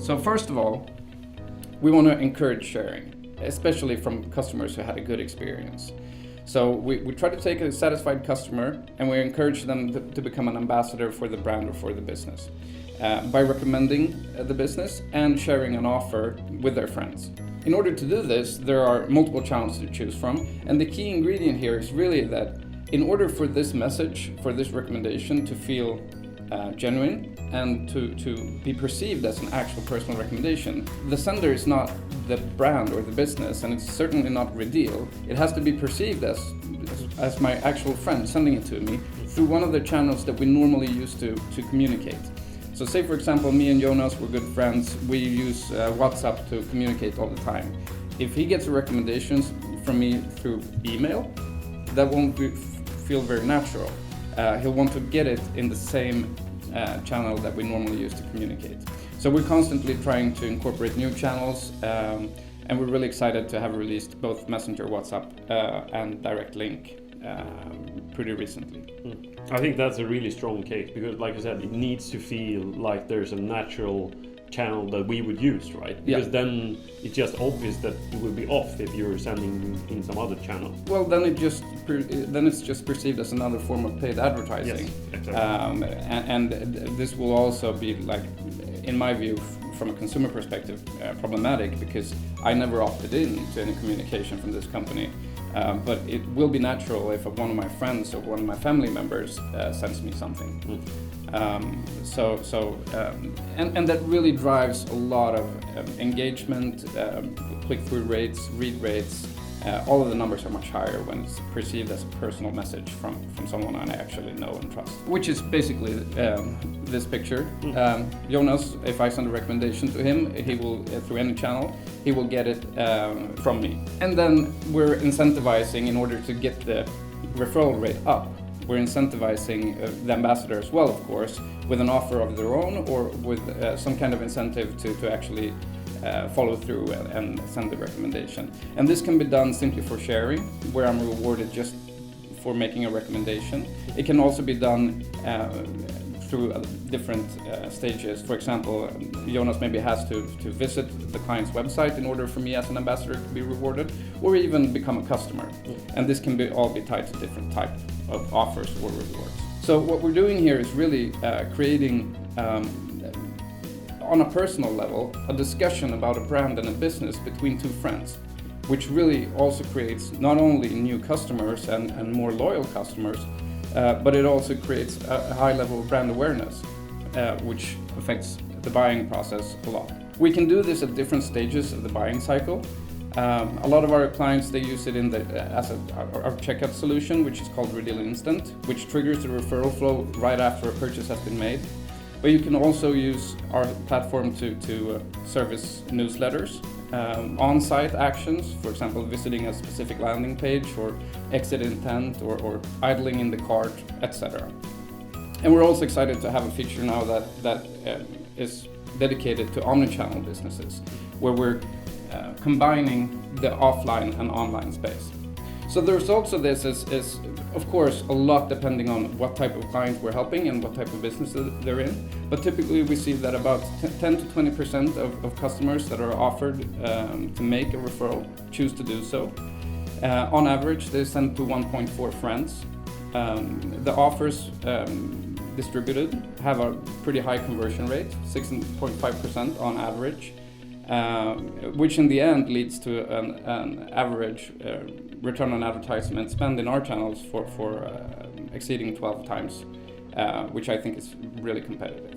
So first of all, we want to encourage sharing, especially from customers who had a good experience. So we try to take a satisfied customer and we encourage them to become an ambassador for the brand or for the business by recommending the business and sharing an offer with their friends. In order to do this, there are multiple channels to choose from, and the key ingredient here is really that in order for this message, for this recommendation to feel genuine and to be perceived as an actual personal recommendation, the sender is not the brand or the business, and it's certainly not Redeal. It has to be perceived as my actual friend sending it to me through one of the channels that we normally use to communicate. So say for example, me and Jonas were good friends, we use WhatsApp to communicate all the time. If he gets recommendations from me through email, that won't feel very natural. He'll want to get it in the same channel that we normally use to communicate. So we're constantly trying to incorporate new channels, and we're really excited to have released both Messenger, WhatsApp, and Direct Link pretty recently. I think that's a really strong case because, like I said, it needs to feel like there's a natural channel that we would use, right? Because then it's just obvious that it will be off if you're sending in some other channel. Well, then it's just perceived as another form of paid advertising. Yes, exactly. And this will also be, like, in my view, from a consumer perspective, problematic because I never opted in to any communication from this company. But it will be natural if one of my friends or one of my family members sends me something. And that really drives a lot of engagement, click-through rates, read rates. All of the numbers are much higher when it's perceived as a personal message from someone I actually know and trust. Which is basically this picture. Jonas, if I send a recommendation to him, he will, through any channel, he will get it from me. And then we're incentivizing, in order to get the referral rate up, we're incentivizing the ambassador as well, of course, with an offer of their own or with some kind of incentive to actually follow through and send the recommendation. And this can be done simply for sharing, where I'm rewarded just for making a recommendation. It can also be done through different stages. For example, Jonas maybe has to visit the client's website in order for me as an ambassador to be rewarded, or even become a customer. And this can all be tied to different type of offers or rewards. So what we're doing here is really creating on a personal level, a discussion about a brand and a business between two friends, which really also creates not only new customers and more loyal customers, but it also creates a high level of brand awareness, which affects the buying process a lot. We can do this at different stages of the buying cycle. A lot of our clients, they use it as our checkout solution, which is called Redeal Instant, which triggers the referral flow right after a purchase has been made. But you can also use our platform to service newsletters, on-site actions, for example, visiting a specific landing page or exit intent or idling in the cart, etc. And we're also excited to have a feature now that is dedicated to omnichannel businesses, where we're combining the offline and online space. So the results of this is of course a lot depending on what type of clients we're helping and what type of business they're in. But typically we see that about 10 to 20% of customers that are offered to make a referral choose to do so. On average, they send to 1.4 friends. The offers distributed have a pretty high conversion rate, 6.5% on average. Which in the end leads to an average return on advertisement spend in our channels for exceeding 12 times, which I think is really competitive.